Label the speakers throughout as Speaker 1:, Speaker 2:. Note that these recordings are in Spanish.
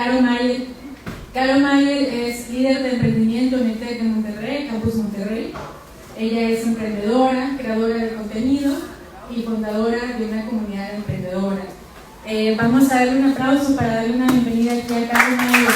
Speaker 1: Caro Mayer. Caro Mayer es líder de emprendimiento en el TEC de Monterrey, Campus Monterrey. Ella es emprendedora, creadora de contenido y fundadora de una comunidad emprendedora. Vamos a darle un aplauso para darle una bienvenida aquí a Caro Mayer.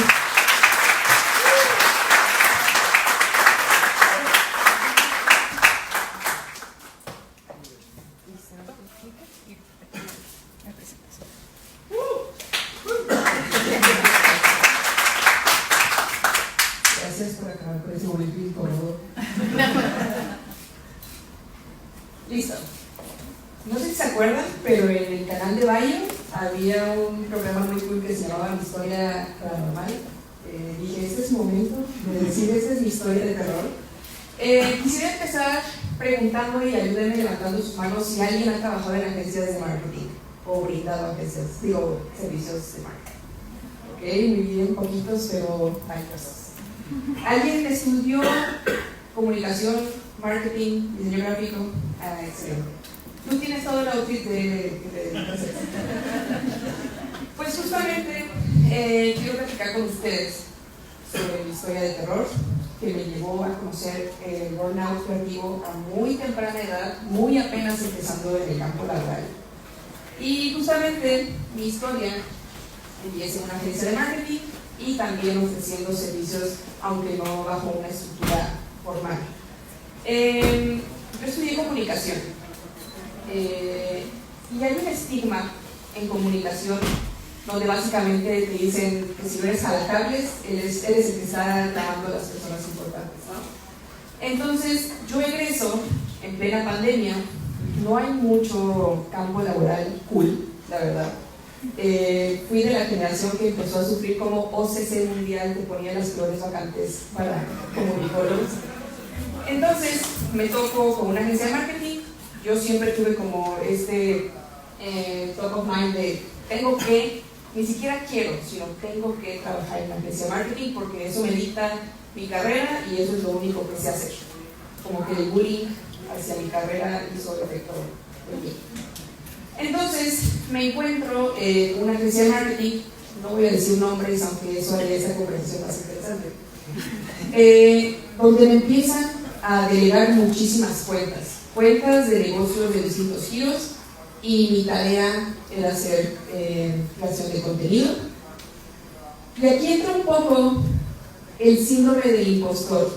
Speaker 2: Gracias por acabar con ese momento incómodo. Listo. No sé si se acuerdan, pero en el canal de Bayo había un programa muy cool que se llamaba Mi Historia Paranormal. Dije, este es el momento de decir, esta es mi historia de terror. Quisiera empezar preguntando y ayúdenme levantando sus manos si alguien ha trabajado en agencias de marketing o brindado servicios de marketing. Ok, muy bien, poquitos, pero hay cosas. ¿Alguien estudió comunicación, marketing, diseño gráfico? Ah, excelente. Tú tienes todo el outfit de Pues justamente quiero platicar con ustedes sobre mi historia de terror, que me llevó a conocer el burnout creativo a muy temprana edad, muy apenas empezando en el campo laboral. Y justamente mi historia empieza en una agencia de marketing y también ofreciendo servicios, aunque no bajo una estructura formal. Yo estudié comunicación y hay un estigma en comunicación donde básicamente te dicen que si no eres jalacables, eres el que está grabando a las personas importantes, ¿no? Entonces, yo egreso en plena pandemia, no hay mucho campo laboral cool, la verdad. Fui de la generación que empezó a sufrir como OCC Mundial, te ponía las flores vacantes para comunicólogos. Entonces me tocó con una agencia de marketing. Yo siempre tuve como top of mind de tengo que, ni siquiera quiero, sino tengo que trabajar en la agencia de marketing porque eso me dicta mi carrera y eso es lo único que sé hacer. Como que el bullying hacia mi carrera hizo efecto en mí. Entonces me encuentro en una agencia de marketing, no voy a decir nombres, aunque eso haría esa conversación más interesante, donde me empiezan a delegar muchísimas cuentas de negocios de distintos giros, y mi tarea era hacer creación de contenido. Y aquí entra un poco el síndrome del impostor.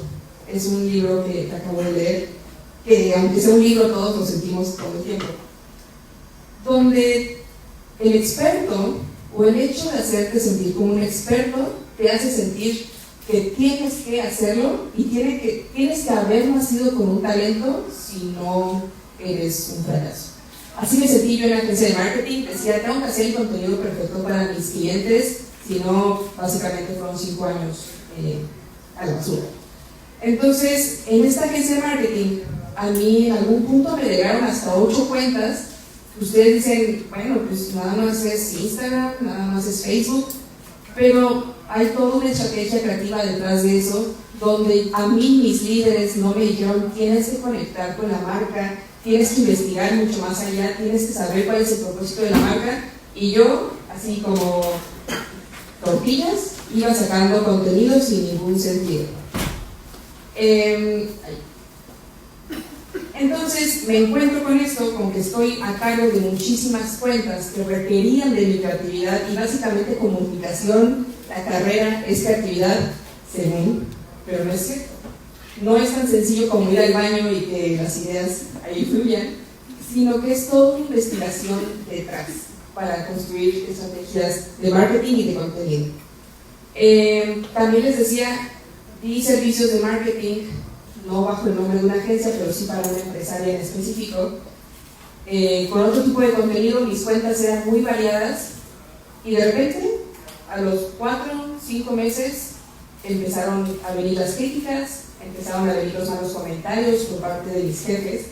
Speaker 2: Es un libro que acabo de leer, que aunque sea un libro todos lo sentimos todo el tiempo, donde el experto o el hecho de hacerte sentir como un experto te hace sentir que tienes que hacerlo y tienes que haber nacido con un talento, si no eres un fracaso. Así me sentí yo en la agencia de marketing. Decía, tengo que hacer el contenido perfecto para mis clientes, si no, básicamente fueron 5 años a la basura. Entonces, en esta agencia de marketing, a mí en algún punto me llegaron hasta 8 cuentas. Ustedes dicen, bueno, pues nada más es Instagram, nada más es Facebook, pero hay toda una estrategia creativa detrás de eso, donde a mí mis líderes no me dijeron, tienes que conectar con la marca, tienes que investigar mucho más allá, tienes que saber cuál es el propósito de la marca, y yo, así como tortillas, iba sacando contenido sin ningún sentido. Entonces me encuentro con esto, con que estoy a cargo de muchísimas cuentas que requerían de mi creatividad, y básicamente comunicación, la carrera es creatividad, según, pero no es cierto. No es tan sencillo como ir al baño y que las ideas ahí fluyan, sino que es toda una investigación detrás para construir estrategias de marketing y de contenido. También les decía, di servicios de marketing, no bajo el nombre de una agencia, pero sí para una empresaria en específico. Con otro tipo de contenido, mis cuentas eran muy variadas, y de repente, a los 4 o 5 meses, empezaron a venir las críticas, empezaron a venir los malos comentarios por parte de mis jefes,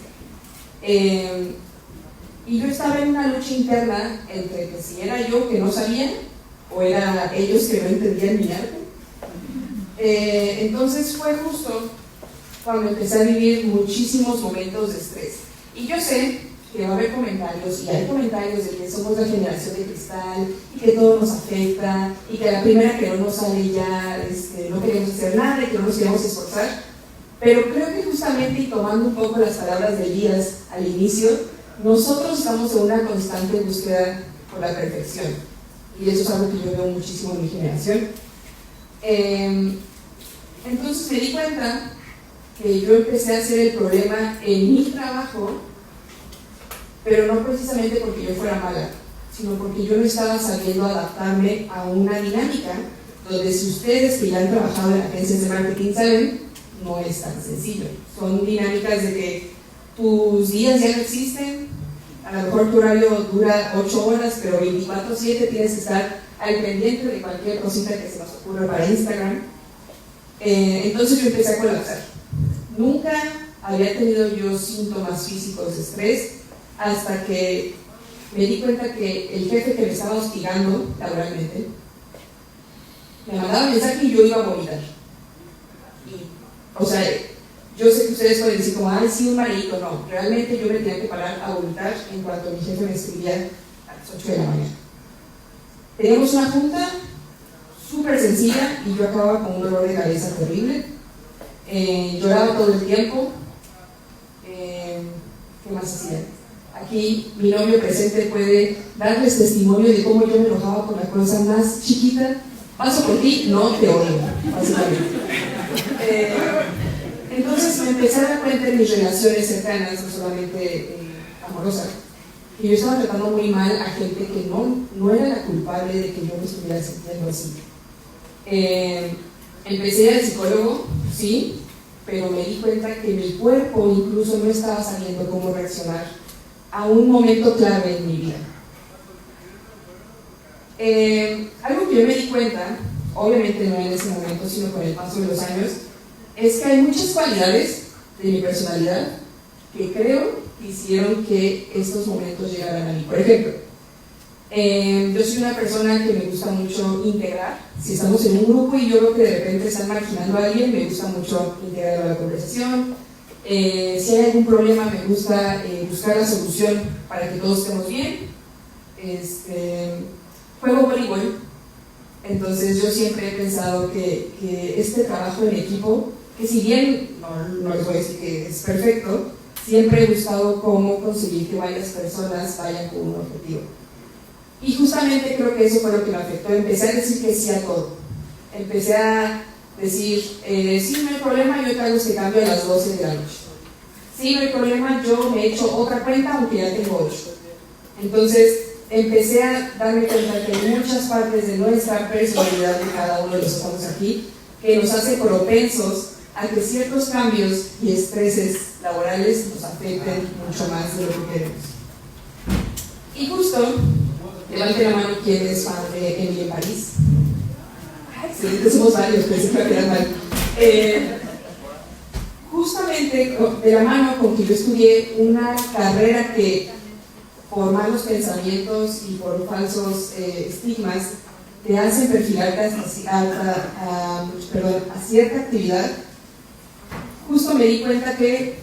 Speaker 2: y yo estaba en una lucha interna entre que si era yo que no sabía o era ellos que no entendían mi arte. Entonces fue justo cuando empecé a vivir muchísimos momentos de estrés. Y yo sé que va a haber comentarios, y hay comentarios de que somos la generación de cristal, y que todo nos afecta, y que a la primera que no nos sale ya no queremos hacer nada, y que no nos queremos esforzar. Pero creo que justamente, y tomando un poco las palabras de Elías al inicio, nosotros estamos en una constante búsqueda por la perfección. Y eso es algo que yo veo muchísimo en mi generación. Entonces me di cuenta que yo empecé a hacer el problema en mi trabajo, pero no precisamente porque yo fuera mala, sino porque yo no estaba sabiendo adaptarme a una dinámica donde, si ustedes que ya han trabajado en agencias de marketing saben, no es tan sencillo. Son dinámicas de que tus días ya no existen, a lo mejor tu horario dura 8 horas, pero 24/7 tienes que estar al pendiente de cualquier cosita que se nos ocurra para Instagram. Entonces yo empecé a colapsar. Nunca había tenido yo síntomas físicos de estrés hasta que me di cuenta que el jefe que me estaba hostigando laboralmente me mandaba mensaje y yo iba a vomitar. O sea, yo sé que ustedes pueden decir como, ay, sí, un mareíto. No, realmente yo me tenía que parar a vomitar en cuanto mi jefe me escribía a las 8 de la mañana. Teníamos una junta súper sencilla y yo acababa con un dolor de cabeza terrible. Lloraba todo el tiempo. ¿Qué más hacía? Aquí mi novio presente puede darles testimonio de cómo yo me enojaba con la cosa más chiquita. Paso por ti, no te odio, básicamente. Entonces me empecé a dar cuenta en mis relaciones cercanas, no solamente amorosas, y yo estaba tratando muy mal a gente que no era la culpable de que yo me estuviera sintiendo así. Empecé a ir al psicólogo, sí, pero me di cuenta que mi cuerpo incluso no estaba sabiendo cómo reaccionar a un momento clave en mi vida. Algo que yo me di cuenta, obviamente no en ese momento, sino con el paso de los años, es que hay muchas cualidades de mi personalidad que creo que hicieron que estos momentos llegaran a mí. Por ejemplo, yo soy una persona que me gusta mucho integrar. Si estamos en un grupo y yo veo que de repente están marginando a alguien, me gusta mucho integrarlo a la conversación. Si hay algún problema, me gusta buscar la solución para que todos estemos bien. Juego voleibol, entonces yo siempre he pensado que este trabajo en equipo, que si bien no les voy a decir que es perfecto, siempre he buscado cómo conseguir que varias personas vayan con un objetivo. Y justamente creo que eso fue lo que me afectó. Empecé a decir que sí a todo. Empecé a decir, sí, no hay problema, yo te hago este cambio a las 12 de la noche. Sí, no hay problema, yo me echo otra cuenta aunque ya tengo 8. Entonces empecé a darme cuenta que hay muchas partes de nuestra personalidad de cada uno de los que estamos aquí que nos hace propensos a que ciertos cambios y estreses laborales nos afecten mucho más de lo que queremos. Y justo, levante la mano quien es fan de Emily en París. Excelente, somos varios, pensé que iba a quedar mal. Justamente de la mano con que yo estudié una carrera que, por malos pensamientos y por falsos estigmas, te hacen perfilarte a cierta actividad, justo me di cuenta que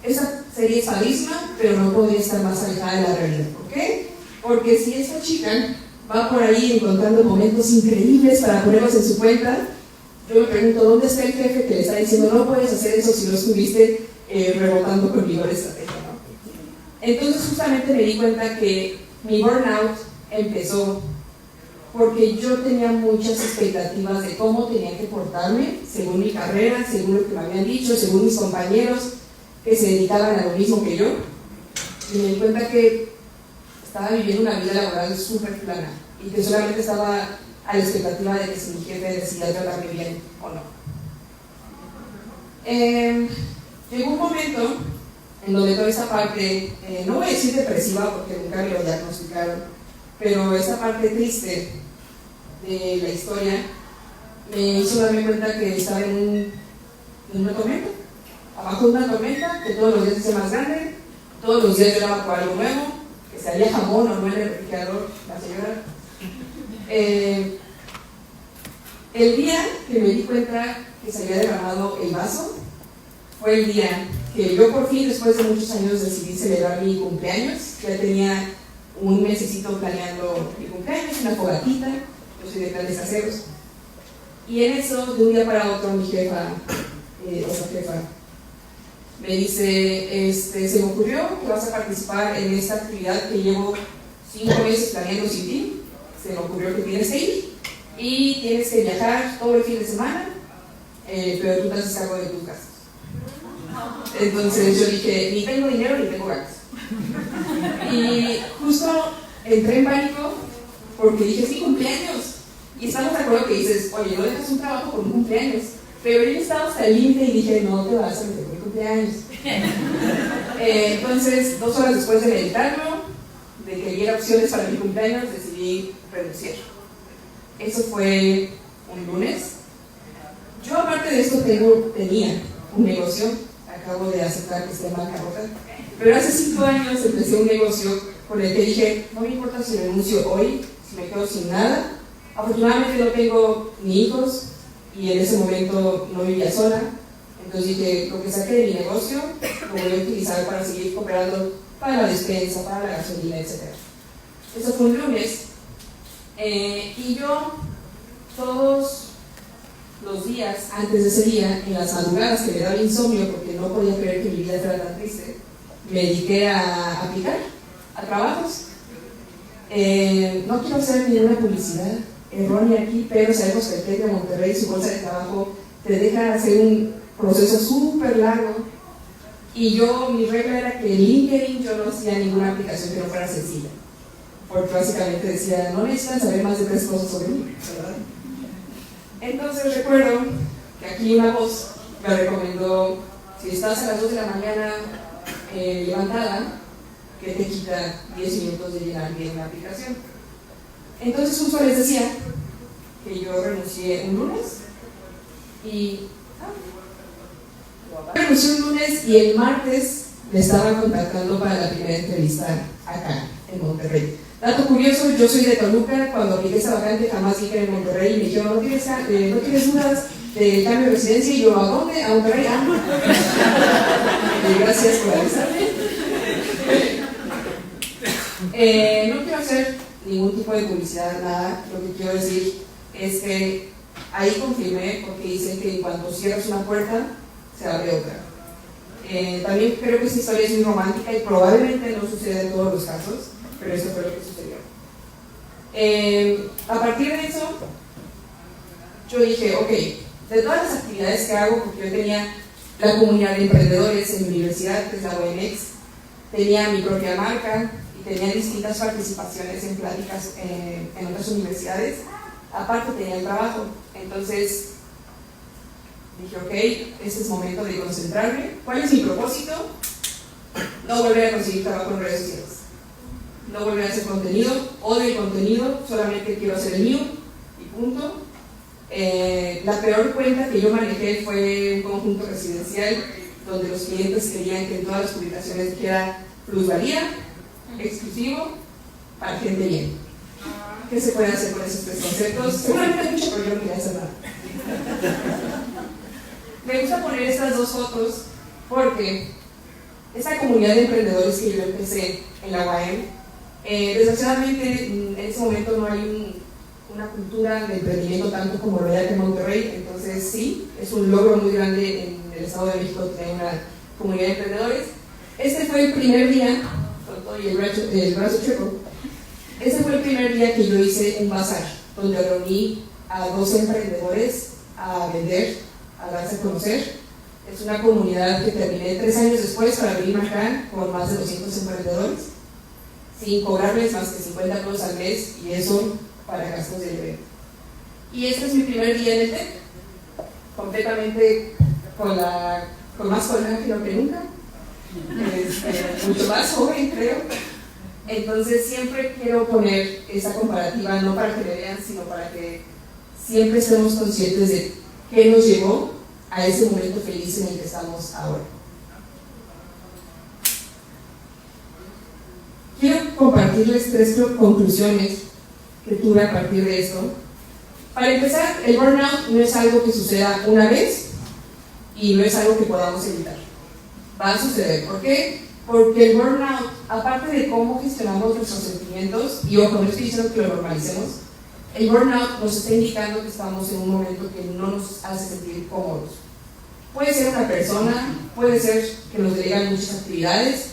Speaker 2: esa sería padrísima, pero no podría estar más alejada de la realidad. ¿Por qué? Porque si esta chica va por ahí encontrando momentos increíbles para ponerlos en su cuenta, yo me pregunto, ¿dónde está el jefe que le está diciendo no puedes hacer eso si no estuviste rebotando conmigo la estrategia, ¿no? Entonces justamente me di cuenta que mi burnout empezó porque yo tenía muchas expectativas de cómo tenía que portarme según mi carrera, según lo que me habían dicho, según mis compañeros que se dedicaban a lo mismo que yo, y me di cuenta que estaba viviendo una vida laboral súper plana y que solamente estaba a la expectativa de que si mi jefe decidía tratarme bien o no. Llegó un momento en donde toda esta parte, no voy a decir depresiva porque nunca me lo diagnosticaron, pero esta parte triste de la historia me hizo darme cuenta que estaba en una tormenta, abajo de una tormenta, que todos los días se hace más grande, todos los días yo era por algo nuevo, que se había jamón o no en el refrigerador, la señora. El día que me di cuenta que se había derramado el vaso fue el día que yo por fin, después de muchos años, decidí celebrar mi cumpleaños. Ya tenía un mesecito planeando mi cumpleaños, una fogatita, yo soy de planes caseros. Y en eso, de un día para otro, mi jefa, otra jefa, me dice, se me ocurrió que vas a participar en esta actividad que llevo 5 meses planeando sin ti. Se me ocurrió que tienes que ir y tienes que viajar todo el fin de semana, pero tú te haces cargo de tus gastos. Entonces yo dije, ni tengo dinero ni tengo gastos. Y justo entré en pánico porque dije, es mi cumpleaños. Y estamos de acuerdo que dices, oye, no dejas un trabajo por un cumpleaños. Pero yo estaba hasta el límite y dije, no te vas a meter por mi cumpleaños. Entonces, 2 horas después de meditarlo, de que hubiera opciones para mi cumpleaños, decidí renunciar. Eso fue un lunes. Yo, aparte de esto, tenía un negocio. Acabo de aceptar que esté en bancarrota. Pero hace 5 años empecé un negocio con el que dije, no me importa si renuncio hoy, si me quedo sin nada. Afortunadamente no tengo ni hijos y en ese momento no vivía sola. Entonces dije, lo que saqué de mi negocio lo voy a utilizar para seguir cooperando para la despensa, para la gasolina, etc. Eso fue un lunes. Y yo todos los días antes de ese día, en las madrugadas que me daba insomnio porque no podía creer que mi vida fuera tan triste, me dediqué a aplicar a trabajos. No quiero hacer ninguna publicidad errónea aquí, pero sabemos que el TEC de Monterrey, su bolsa de trabajo, te deja hacer un proceso súper largo. Y mi regla era que en LinkedIn yo no hacía ninguna aplicación que no fuera sencilla, porque básicamente decía, no necesitan saber más de 3 cosas sobre mí, ¿verdad? Entonces recuerdo que aquí una voz me recomendó, si estás a las 2 de la mañana levantada, que te quita 10 minutos de llenar bien la aplicación. Entonces justo les decía que yo renuncié un lunes y renuncié un lunes y el martes me estaban contactando para la primera entrevista acá en Monterrey. Dato curioso, yo soy de Toluca. Cuando apliqué esa vacante jamás dije en Monterrey y me dijeron, ¿no tienes dudas del cambio de residencia? Y yo, ¿a dónde? ¿A Monterrey? Gracias por avisarme. No quiero hacer ningún tipo de publicidad, nada. Lo que quiero decir es que ahí confirmé, porque dicen que en cuanto cierras una puerta, se abre otra. También creo que esta historia es muy romántica y probablemente no suceda en todos los casos, pero eso fue lo que sucedió. A partir de eso, yo dije, ok, de todas las actividades que hago, porque yo tenía la comunidad de emprendedores en mi universidad, que es la UNX, tenía mi propia marca y tenía distintas participaciones en pláticas en otras universidades, aparte tenía el trabajo. Entonces dije, ok, este es momento de concentrarme. ¿Cuál es mi propósito? No volver a conseguir trabajo en redes sociales, no volver a hacer contenido, odio el contenido, solamente quiero hacer el mío y punto. La peor cuenta que yo manejé fue un conjunto residencial donde los clientes querían que en todas las publicaciones dijera plusvalía, exclusivo, para gente bien. ¿Qué se puede hacer con esos 3 conceptos? Seguramente hay mucho, pero yo no quería hacer nada. Me gusta poner estas 2 fotos porque esta comunidad de emprendedores que yo empecé en la UAM, desgraciadamente en este momento no hay una cultura de emprendimiento tanto como lo hay aquí en Monterrey. Entonces sí, es un logro muy grande en el Estado de México tener una comunidad de emprendedores. Este fue el primer día, con todo y el brazo chueco, este fue el primer día que yo hice un bazar, donde reuní a 12 emprendedores a vender, a darse a conocer. Es una comunidad que terminé 3 años después para venirme acá con más de 200 emprendedores, sin cobrarles más que $50 al mes, y eso para gastos del evento. Y este es mi primer día en el TEC, completamente con más colágeno que nunca, mucho más joven, creo. Entonces siempre quiero poner esa comparativa, no para que me vean, sino para que siempre estemos conscientes de qué nos llevó a ese momento feliz en el que estamos ahora. Quiero compartirles 3 conclusiones que tuve a partir de esto. Para empezar, el burnout no es algo que suceda una vez y no es algo que podamos evitar. va a suceder. ¿Por qué? Porque el burnout, aparte de cómo gestionamos nuestros sentimientos, y ojo, no estoy diciendo que lo normalicemos, el burnout nos está indicando que estamos en un momento que no nos hace sentir cómodos. Puede ser una persona, puede ser que nos delegan muchas actividades,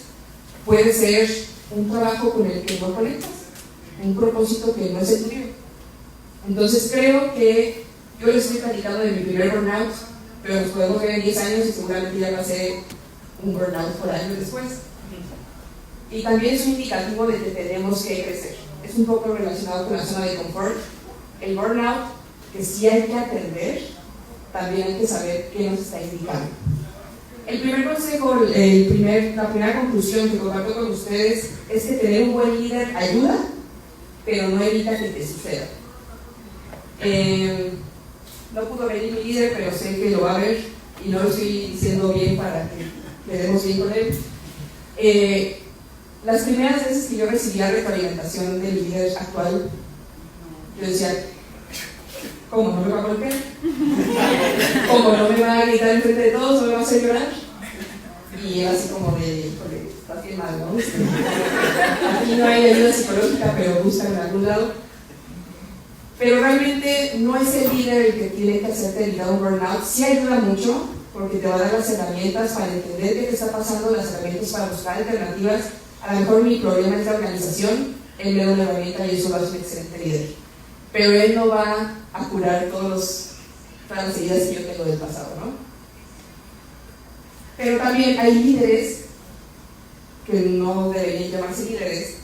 Speaker 2: puede ser un trabajo con el que no conectas, un propósito que no es el tuyo. Entonces creo que yo les estoy platicando de mi primer burnout, pero nos podemos ver en 10 años y seguramente ya va a ser un burnout por años después. Y también es un indicativo de que tenemos que crecer. Es un poco relacionado con la zona de confort. El burnout, que sí hay que atender, también hay que saber qué nos está indicando. El primer consejo, la primera conclusión que comparto con ustedes es que tener un buen líder ayuda, pero no evita que te suceda. No pudo venir mi líder, pero sé que lo va a ver y no lo estoy diciendo bien para que quedemos bien con él. Las primeras veces que yo recibía retroalimentación de mi líder actual, yo decía, ¿cómo no me va a golpear? ¿Cómo no me va a gritar enfrente de todos? ¿No me va a hacer llorar? Y era así como de, estás bien mal, ¿no? Aquí no hay ayuda psicológica, pero buscan en algún lado. Pero realmente no es el líder el que tiene que hacerte evitar un burnout. Sí ayuda mucho, porque te va a dar las herramientas para entender qué te está pasando, las herramientas para buscar alternativas. A lo mejor mi problema es la organización, él me da una herramienta y eso lo hace un excelente líder. Pero él no va a curar todas las heridas que yo tengo del pasado, ¿no? Pero también hay líderes que no deberían llamarse líderes,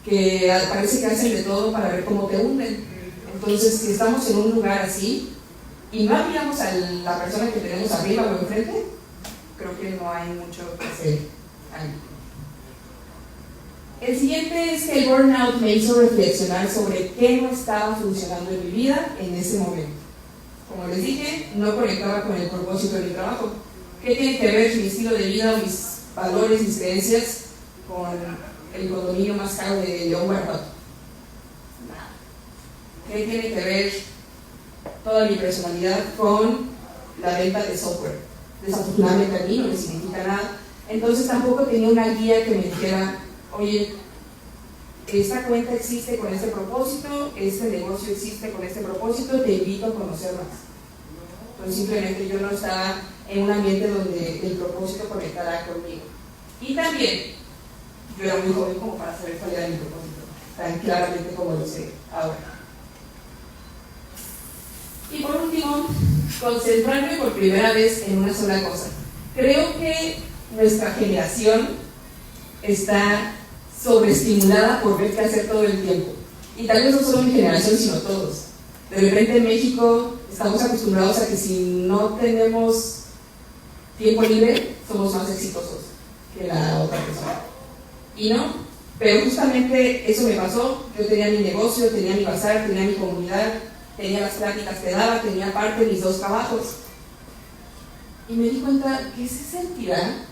Speaker 2: que parece que hacen de todo para ver cómo te hunden. Entonces, si estamos en un lugar así y no admiramos a la persona que tenemos arriba o enfrente, creo que no hay mucho que hacer ahí. El siguiente es que el burnout me hizo reflexionar sobre qué no estaba funcionando en mi vida en ese momento. Como les dije, no conectaba con el propósito de mi trabajo. ¿Qué tiene que ver mi estilo de vida, mis valores, mis creencias con el condominio más caro de León, Guanajuato? Nada. ¿Qué tiene que ver toda mi personalidad con la venta de software? Desafortunadamente a mí no me significa nada. Entonces tampoco tenía una guía que me dijera, oye, esta cuenta existe con este propósito, este negocio existe con este propósito, te invito a conocer más. Entonces simplemente yo no estaba en un ambiente donde el propósito conectara conmigo. Y también, yo era muy joven como para saber cuál era mi propósito, tan claramente como lo sé ahora. Y por último, concentrarme por primera vez en una sola cosa. Creo que nuestra generación está sobreestimulada por ver qué hacer todo el tiempo. Y tal vez no solo mi generación, sino todos. De repente en México estamos acostumbrados a que si no tenemos tiempo libre, somos más exitosos que la otra persona. Y no, pero justamente eso me pasó. Yo tenía mi negocio, tenía mi bazar, tenía mi comunidad, tenía las pláticas que daba, tenía aparte mis 2 trabajos. Y me di cuenta que se sentirá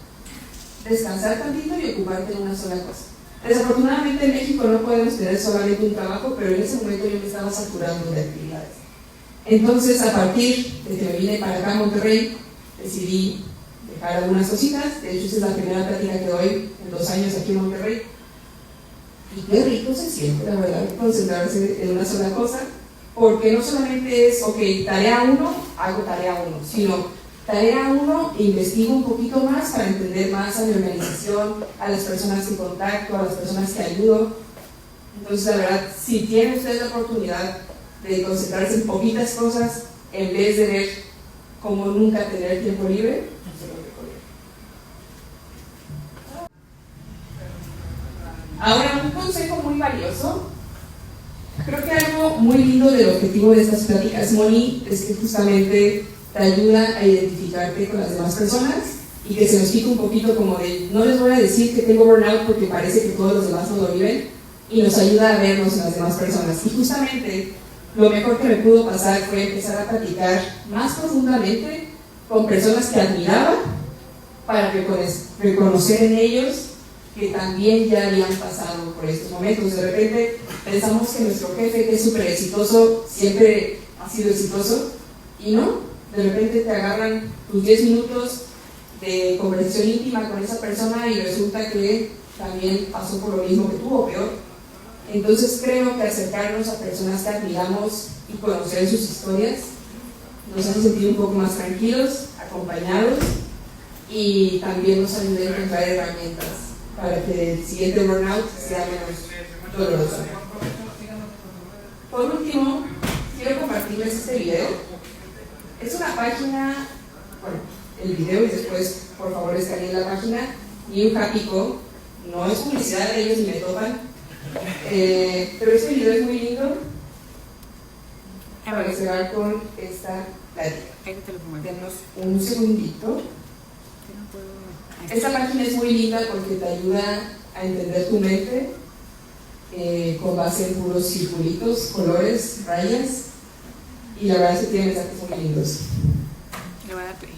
Speaker 2: descansar tantito y ocuparte en una sola cosa. Desafortunadamente en México no podemos tener solamente un trabajo, pero en ese momento yo me estaba saturando de actividades. Entonces, a partir de que me vine para acá a Monterrey, decidí dejar algunas cositas. De hecho, esa es la primera plática que doy en 2 años aquí en Monterrey. Y qué rico se siente, la verdad, concentrarse en una sola cosa, porque no solamente es, ok, tarea 1, hago tarea 1, sino tarea 1, investigo un poquito más para entender más a mi organización, a las personas que contacto, a las personas que ayudo. Entonces, la verdad, si tiene usted la oportunidad de concentrarse en poquitas cosas, en vez de ver cómo nunca tener tiempo libre, se lo recomiendo. Ahora, un consejo muy valioso. Creo que algo muy lindo del objetivo de estas pláticas, Moni, es que justamente te ayuda a identificarte con las demás personas y que se nos quita un poquito como de, no les voy a decir que tengo burnout porque parece que todos los demás no lo viven, y nos ayuda a vernos en las demás personas. Y justamente lo mejor que me pudo pasar fue empezar a platicar más profundamente con personas que admiraba para reconocer en ellos que también ya habían pasado por estos momentos. De repente pensamos que nuestro jefe, que es súper exitoso, siempre ha sido exitoso, y no. De repente te agarran tus 10 minutos de conversación íntima con esa persona y resulta que también pasó por lo mismo que tú o peor. Entonces creo que acercarnos a personas que admiramos y conocer sus historias nos hace sentir un poco más tranquilos, acompañados, y también nos ayuda a encontrar herramientas para que el siguiente burnout sea menos doloroso. Por último, quiero compartirles este video. Es una página, bueno, el video y después por favor escaneen la página, New Happy Co. No es publicidad de ellos ni me topan, pero este video es muy lindo para cerrar con esta plática. Denos un segundito. Esta página es muy linda porque te ayuda a entender tu mente con base en puros circulitos, colores, rayas, y la verdad es que tiene mensajes muy lindos.
Speaker 3: Le voy a dar play.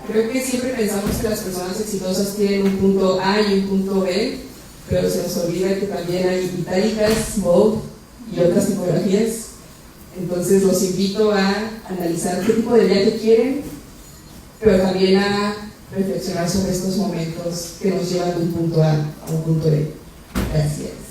Speaker 2: Creo que siempre pensamos que las personas exitosas tienen un punto A y un punto B, pero se nos olvida que también hay itálicas, bold y otras tipografías. Entonces los invito a analizar qué tipo de viaje quieren, pero también a reflexionar sobre estos momentos que nos llevan de un punto A a un punto B. Gracias.